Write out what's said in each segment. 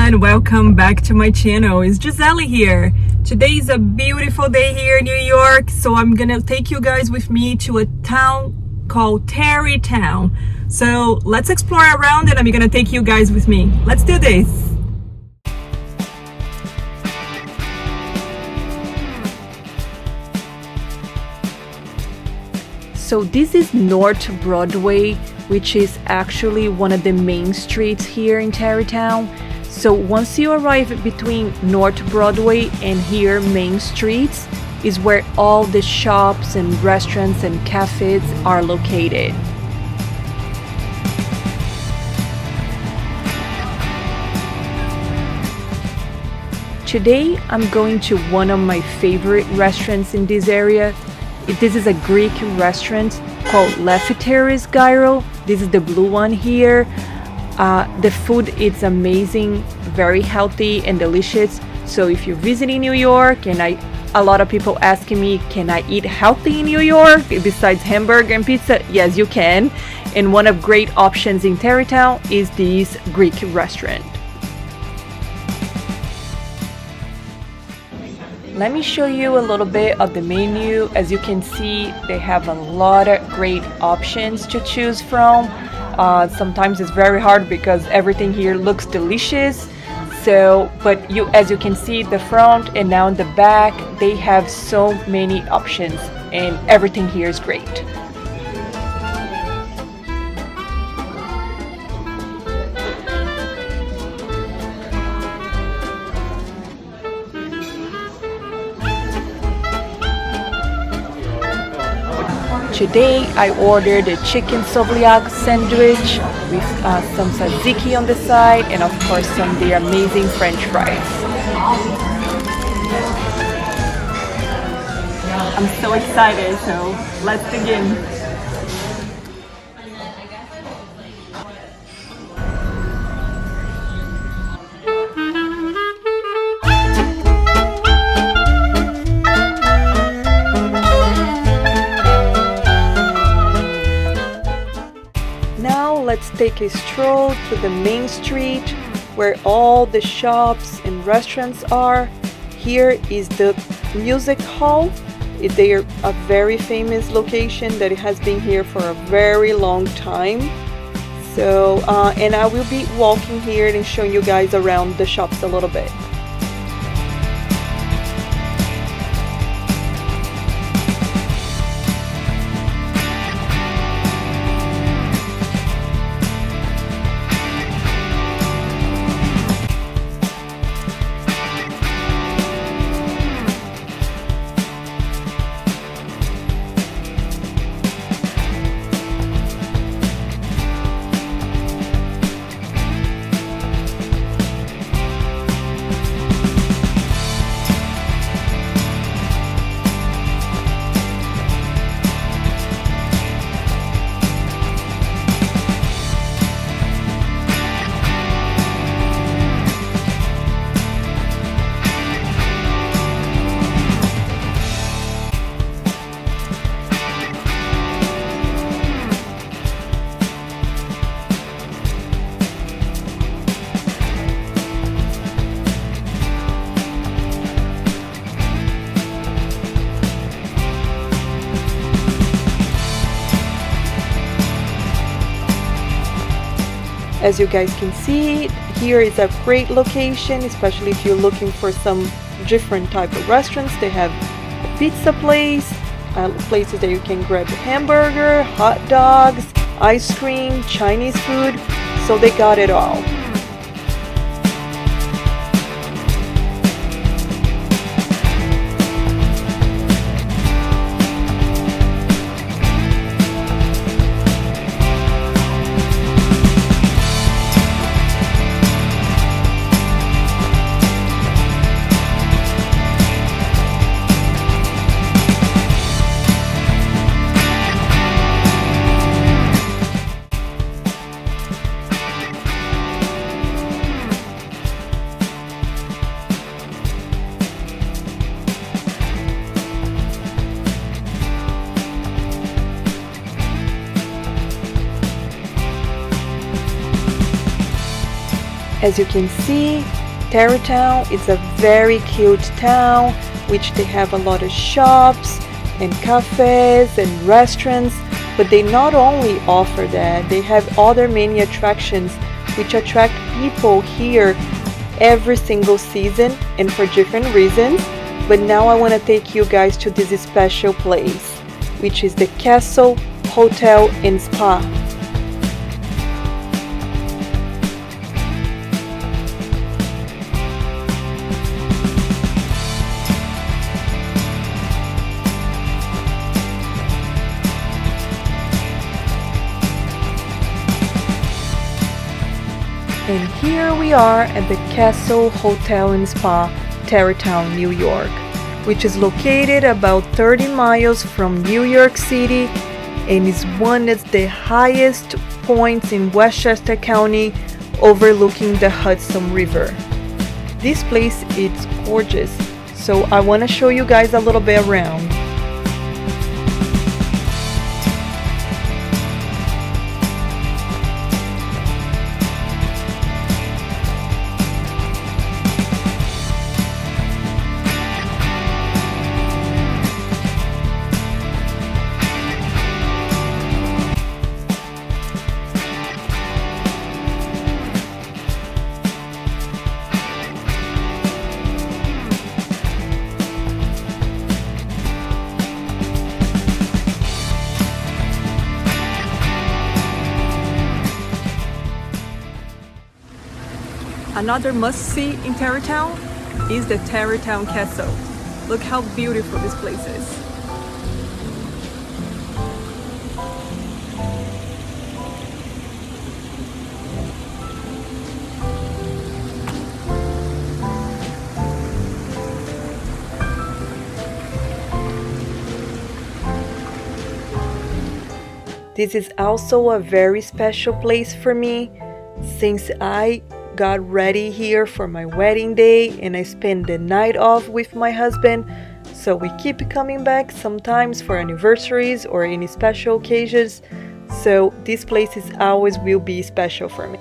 everyone, welcome back to my channel. It's Giseli here. Today is a beautiful day here in New York, so I'm gonna take you guys with me to a town called Tarrytown. So let's explore around and I'm gonna take you guys with me. Let's do this. So this is North Broadway, which is actually one of the main streets here in Tarrytown. So once you arrive between North Broadway and here Main Streets is where all the shops and restaurants and cafes are located. Today I'm going to one of my favorite restaurants in this area. This is a Greek restaurant called Lefteris Gyro. This is the blue one here. The food is amazing, very healthy and delicious. So if you're visiting New York, and a lot of people asking me, can I eat healthy in New York besides hamburger and pizza? Yes, you can. And one of great options in Tarrytown is this Greek restaurant. Let me show you a little bit of the menu. As you can see, they have a lot of great options to choose from. Sometimes it's very hard because everything here looks delicious. But as you can see, the front and now in the back, they have so many options and everything here is great. Today I ordered a chicken souvlaki sandwich with some tzatziki on the side and of course some of the amazing French fries. I'm so excited, so let's begin. Let's take a stroll to the main street where all the shops and restaurants are. Here is the music hall. They are a very famous location that has been here for a very long time. So, and I will be walking here and showing you guys around the shops a little bit. As you guys can see, here is a great location, especially if you're looking for some different type of restaurants. They have a pizza place, places that you can grab a hamburger, hot dogs, ice cream, Chinese food, so they got it all. As you can see, Tarrytown is a very cute town, which they have a lot of shops and cafes and restaurants, but they not only offer that, they have other many attractions which attract people here every single season and for different reasons. But now I want to take you guys to this special place, which is the Castle Hotel and Spa. And here we are at the Castle Hotel and Spa, Tarrytown, New York, which is located about 30 miles from New York City and is one of the highest points in Westchester County, overlooking the Hudson River. This place is gorgeous, so I want to show you guys a little bit around. Another must-see in Tarrytown is the Tarrytown Castle. Look how beautiful this place is. This is also a very special place for me, since I got ready here for my wedding day and I spent the night off with my husband, so we keep coming back sometimes for anniversaries or any special occasions, so this place is always will be special for me.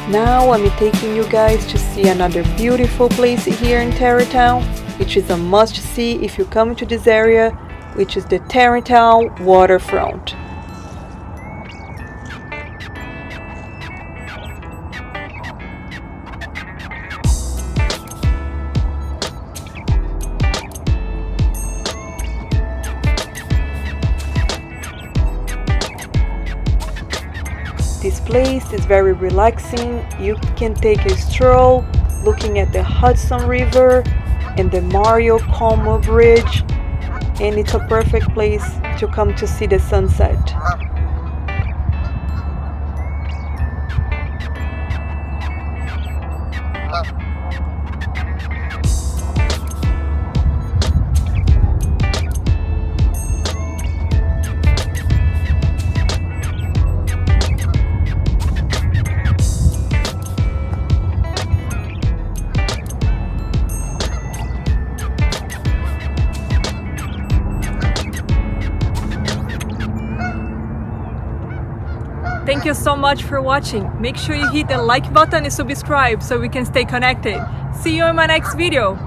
Now I'm taking you guys to see another beautiful place here in Tarrytown, which is a must-see if you come to this area, which is the Tarrytown Waterfront. This place is very relaxing. You can take a stroll looking at the Hudson River and the Mario Como Bridge, and it's a perfect place to come to see the sunset. Thank you so much for watching. Make sure you hit the like button and subscribe so we can stay connected. See you in my next video.